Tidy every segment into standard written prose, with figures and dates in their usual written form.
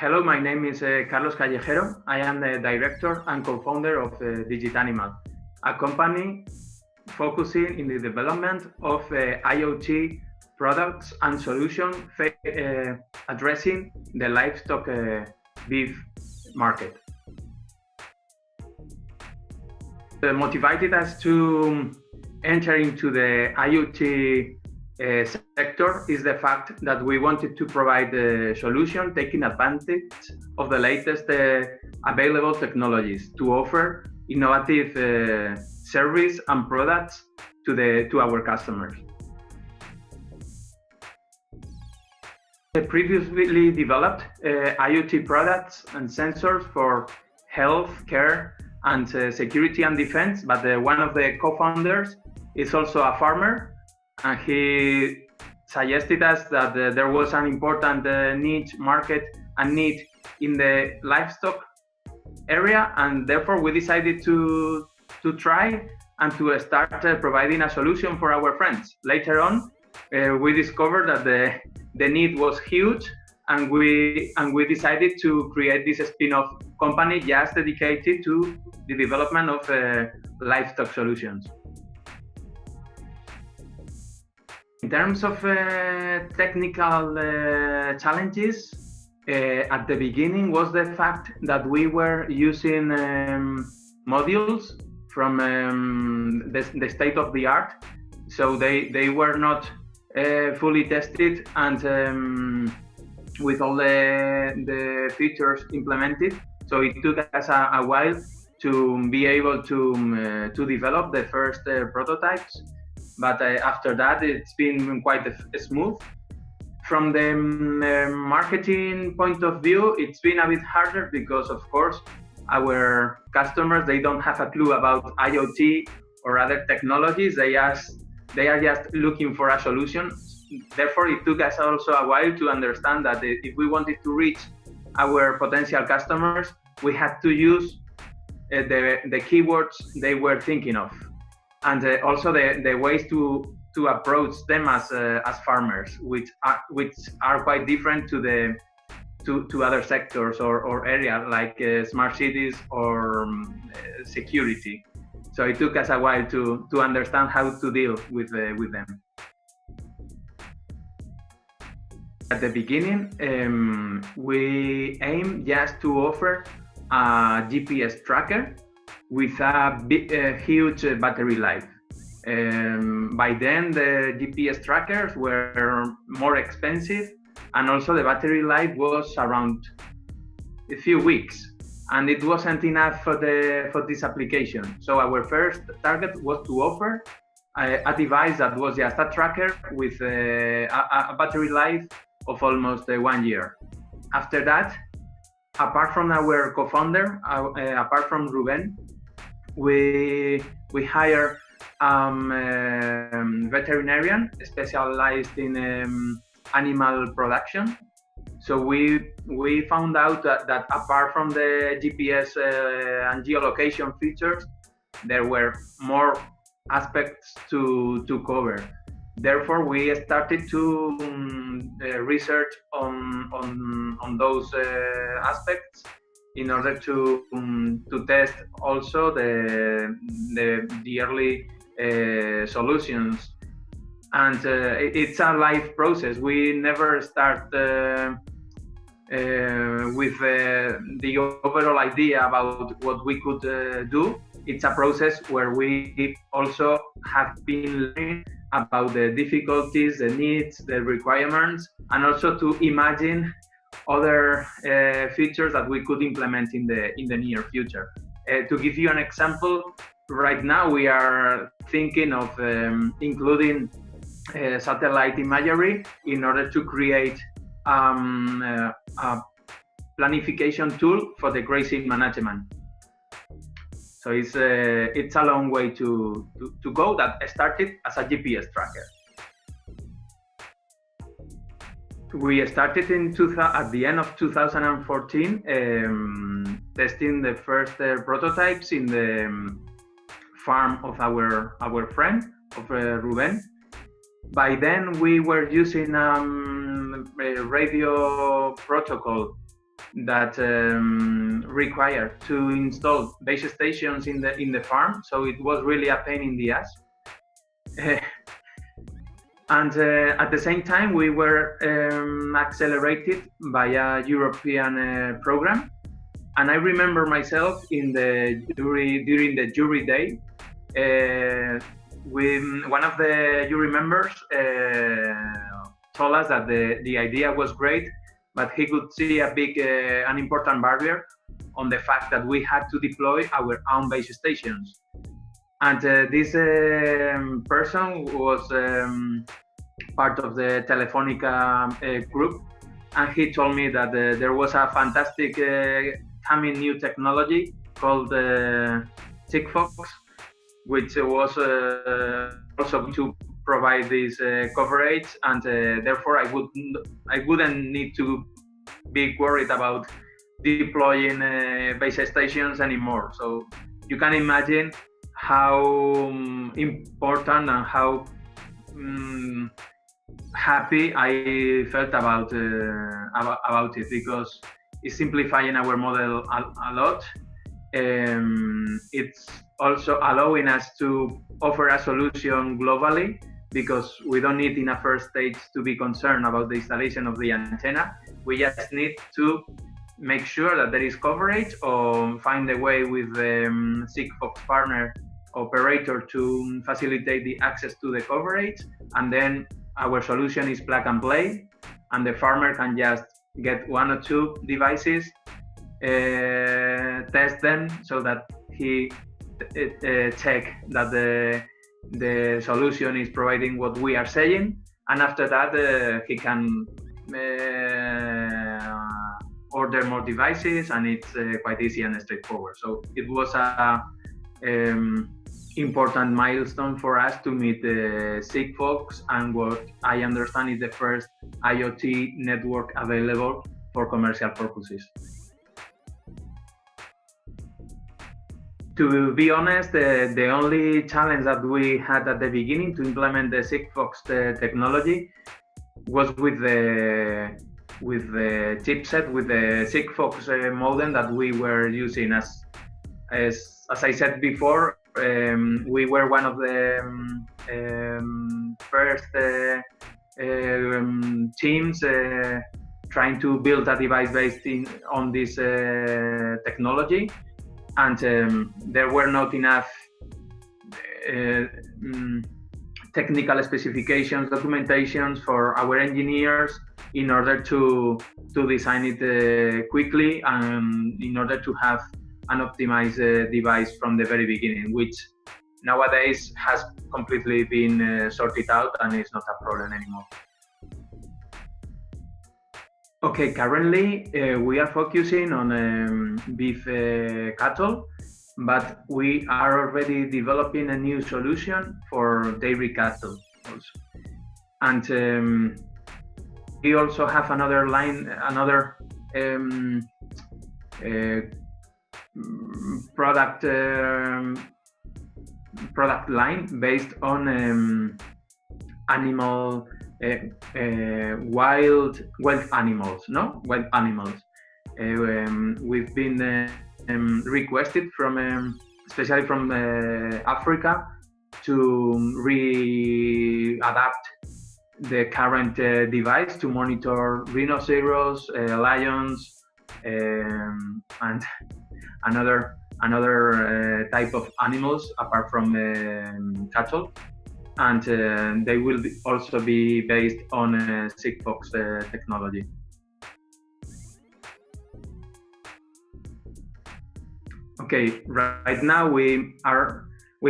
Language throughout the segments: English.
Hello, my name is Carlos Callejero. I am the director and co-founder of DigitAnimal, a company focusing in the development of IoT products and solutions addressing the livestock beef market. Motivated us to enter into the IoT sector is the fact that we wanted to provide a solution taking advantage of the latest available technologies to offer innovative service and products to our customers. The previously developed IoT products and sensors for health, care, and security and defense, but one of the co-founders is also a farmer, and he suggested us that there was an important niche market and need in the livestock area, and therefore we decided to try and to start providing a solution for our friends. Later on, we discovered that the need was huge, and we decided to create this spin-off company just dedicated to the development of livestock solutions. In terms of technical challenges, at the beginning was the fact that we were using modules from the state of the art, so they were not fully tested and with all the features implemented. So it took us a while to be able to develop the first prototypes. But after that, it's been quite smooth. From the marketing point of view, it's been a bit harder because, of course, our customers, they don't have a clue about IoT or other technologies. They are just looking for a solution. Therefore, it took us also a while to understand that if we wanted to reach our potential customers, we had to use the keywords they were thinking of, and also the ways to approach them as farmers, which are quite different to other sectors or areas like smart cities or security. So it took us a while to understand how to deal with them. At the beginning, we aim just to offer a GPS tracker with a huge battery life. By then, the GPS trackers were more expensive, and also the battery life was around a few weeks, and it wasn't enough for this application. So our first target was to offer a device that was just a tracker with a battery life of almost 1 year. After that, apart from our co-founder, apart from Ruben, we hire veterinarian specialized in animal production. So we found out that apart from the GPS and geolocation features, there were more aspects to cover. Therefore, we started to research on those aspects in order to test also the early solutions. And it's a live process. We never start with the overall idea about what we could do. It's a process where we also have been learning about the difficulties, the needs, the requirements, and also to imagine other features that we could implement in the near future. To give you an example, right now we are thinking of including satellite imagery in order to create a planification tool for the grazing management. So it's a long way to go. That started as a GPS tracker. We started at the end of 2014, testing the first prototypes in the farm of our friend, of Ruben. By then, we were using a radio protocol that required to install base stations in the farm. So it was really a pain in the ass. And at the same time, we were accelerated by a European program. And I remember myself in during the jury day, one of the jury members told us that the idea was great, but he could see an important barrier on the fact that we had to deploy our own base stations. And this person was part of the Telefonica group, and he told me that there was a fantastic coming new technology called Sigfox, which was also to provide this coverage, and therefore I wouldn't need to be worried about deploying base stations anymore. So you can imagine how important and how happy I felt about it, because it's simplifying our model a lot. It's also allowing us to offer a solution globally, because we don't need in a first stage to be concerned about the installation of the antenna. We just need to make sure that there is coverage, or find a way with the Sigfox partner operator to facilitate the access to the coverage, and then our solution is plug and play, and the farmer can just get one or two devices, test them so that he check that the solution is providing what we are saying, and after that he can order more devices, and it's quite easy and straightforward. So it was a important milestone for us to meet the Sigfox, and what I understand is the first IoT network available for commercial purposes. To be honest, the only challenge that we had at the beginning to implement the Sigfox technology was with the chipset, with the Sigfox modem that we were using. As I said before, we were one of the first teams trying to build a device based on this technology, and there were not enough technical specifications, documentations for our engineers in order to design it quickly, and in order to have an optimized device from the very beginning, which nowadays has completely been sorted out and is not a problem anymore. Okay, currently we are focusing on beef cattle, but we are already developing a new solution for dairy cattle also. And we also have another line, another product line based on animal wild animals. We've been requested from especially from Africa to readapt the current device to monitor rhinoceros, lions, and another type of animals apart from cattle, and they will also be based on Sigfox technology. Okay, right now we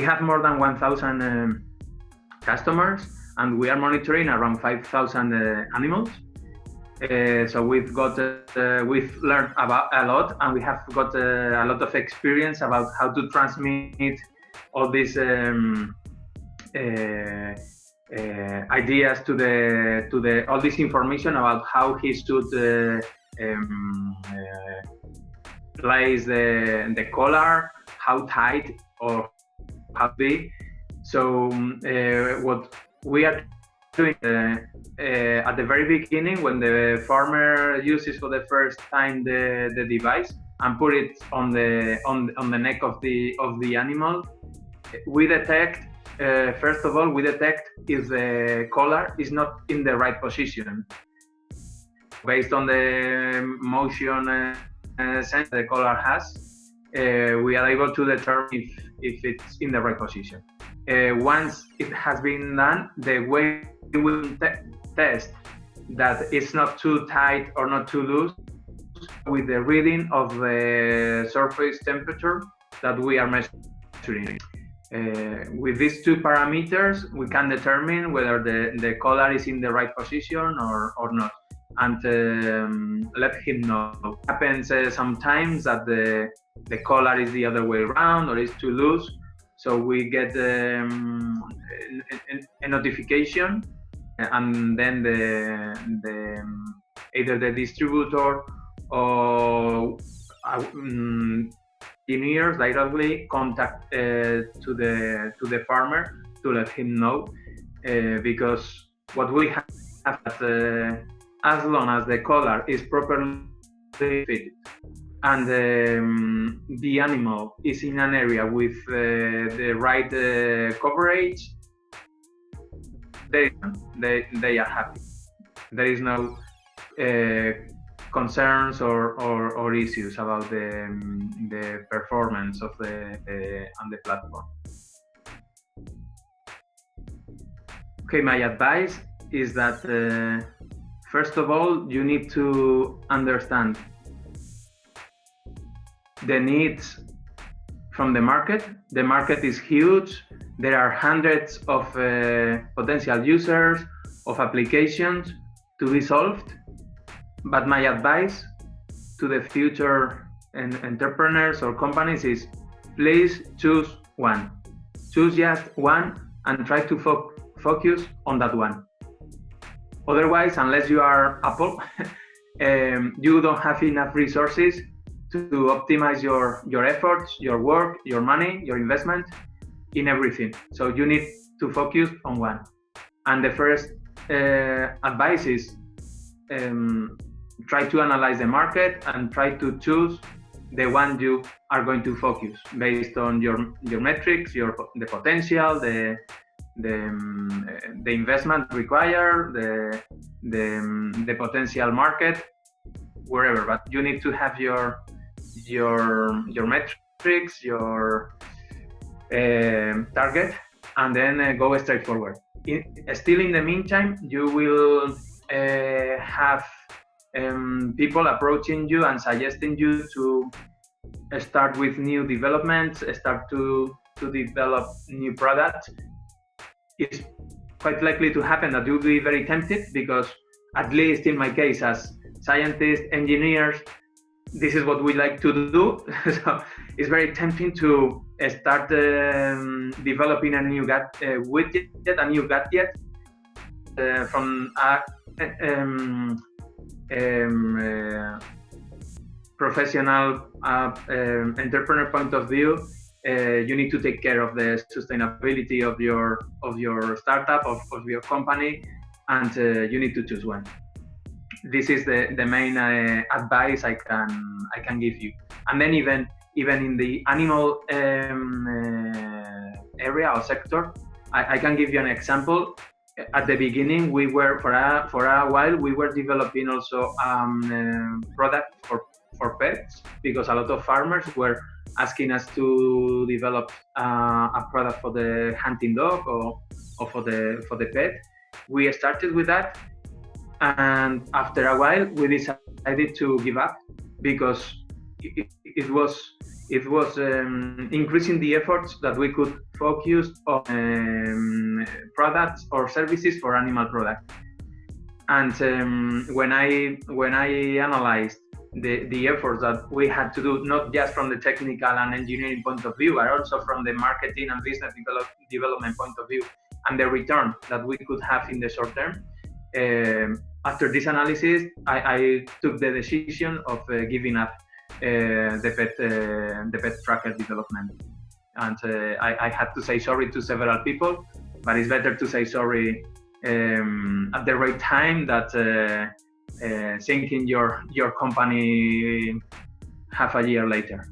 have more than 1,000 customers, and we are monitoring around 5,000 animals. So we've learned about a lot, and we have got a lot of experience about how to transmit all these ideas to all this information about how he should place the collar, how tight or how big. So what we are doing at the very beginning, when the farmer uses for the first time the device and put it on the neck of the animal, we detect first of all if the collar is not in the right position. Based on the motion sense the collar has, we are able to determine if it's in the right position. Once it has been done, the way we will test that it's not too tight or not too loose with the reading of the surface temperature that we are measuring. With these two parameters, we can determine whether the collar is in the right position or not, and let him know. It happens sometimes that the collar is the other way around or is too loose, so we get a notification, and then either the distributor or engineers directly contact to the farmer to let him know, because what we have as long as the collar is properly fitted and the animal is in an area with the right coverage, they are happy. There is no concerns or issues about the performance of on the platform. Okay, my advice is that first of all, you need to understand the needs from the market. The market is huge. There are hundreds of potential users, of applications to be solved. But my advice to the future entrepreneurs or companies is, please choose one. Choose just one and try to focus on that one. Otherwise, unless you are Apple, you don't have enough resources to optimize your efforts, your work, your money, your investment in everything. So you need to focus on one. And the first advice is try to analyze the market and try to choose the one you are going to focus based on your metrics, the potential, the investment required, the potential market, wherever. But you need to have your metrics, your target, and then go straight forward. Still, in the meantime, you will have people approaching you and suggesting you to start with new developments, start to develop new products. It's quite likely to happen that you'll be very tempted, because at least in my case, as scientists, engineers, this is what we like to do. So it's very tempting to start developing a new widget, a new gadget from a professional entrepreneur point of view. You need to take care of the sustainability of your startup, of your company, and you need to choose one. This is the main advice I can give you. And then even in the animal area or sector, I can give you an example. At the beginning, we were for a while we were developing also product for pets, because a lot of farmers were asking us to develop a product for the hunting dog or for the pet. We started with that, and after a while we decided to give up, because it was increasing the efforts that we could focus on products or services for animal products. And when I analyzed the efforts that we had to do, not just from the technical and engineering point of view, but also from the marketing and business development point of view, and the return that we could have in the short term, after this analysis, I took the decision of giving up the pet tracker development. And I had to say sorry to several people, but it's better to say sorry at the right time that thinking your company half a year later.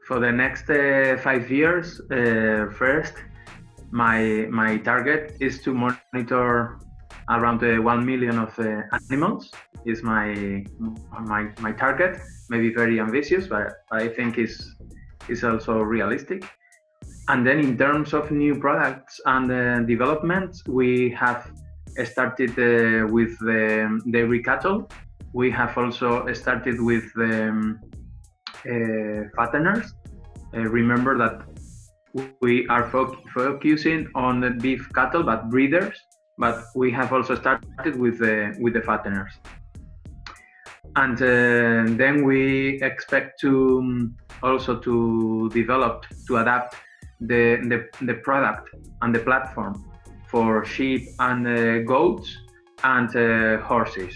For the next 5 years, first, my target is to monitor around 1 million of animals. Is my target. Maybe very ambitious, but I think is also realistic. And then in terms of new products and developments, we have started with dairy cattle. We have also started with fatteners. Remember that we are focusing on the beef cattle, but breeders. But we have also started with the fatteners. And then we expect to also to develop, to adapt the product and the platform for sheep and goats and horses.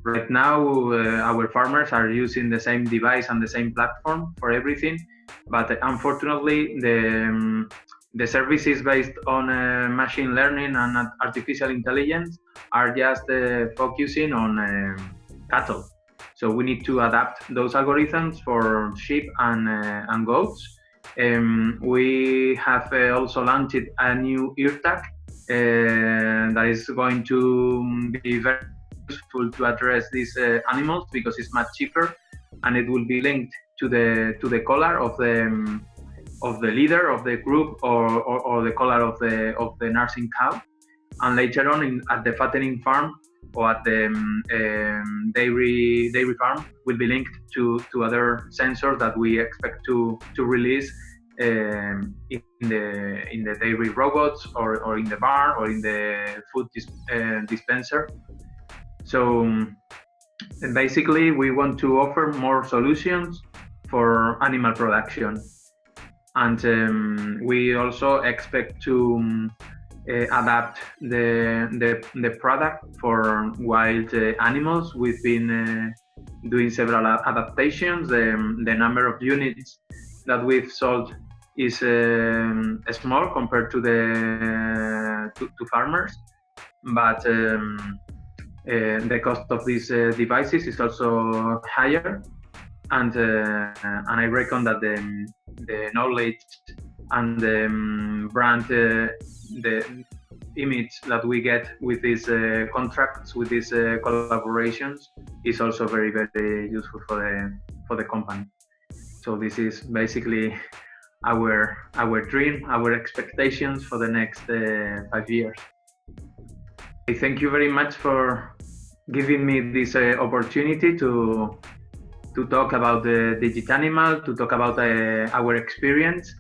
Right now, our farmers are using the same device and the same platform for everything, but unfortunately, the services based on machine learning and artificial intelligence are just focusing on cattle. So we need to adapt those algorithms for sheep and goats. We have also launched a new ear tag that is going to be very useful to address these animals because it's much cheaper, and it will be linked to the collar of the leader of the group or the collar of the nursing cow, and later on at the fattening farm or at the dairy farm will be linked to other sensors that we expect to release in the dairy robots or in the barn or in the food dispenser. So basically, we want to offer more solutions for animal production, and we also expect to adapt the product for wild animals. We've been doing several adaptations. The number of units that we've sold is small compared to to farmers, but the cost of these devices is also higher, and I reckon that the knowledge and the brand, the image that we get with these contracts, with these collaborations, is also very, very useful for the company. So this is basically our dream, our expectations for the next 5 years. Thank you very much for giving me this opportunity to talk about the DigitAnimal, to talk about our experience.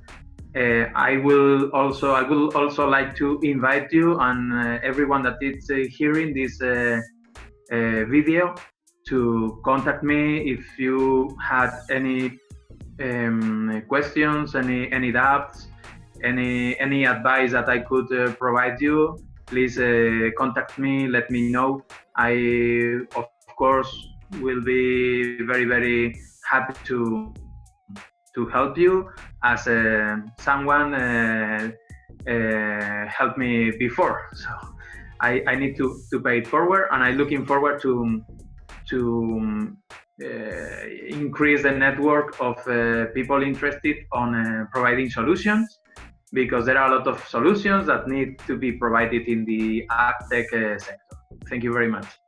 I will also like to invite you and everyone that is hearing this video to contact me if you had any questions, any doubts, any advice that I could provide you. Please contact me, let me know. I, of course, will be very, very happy to help you as someone helped me before. So I need to pay it forward, and I'm looking forward to increase the network of people interested on providing solutions, because there are a lot of solutions that need to be provided in the ag tech sector. Thank you very much.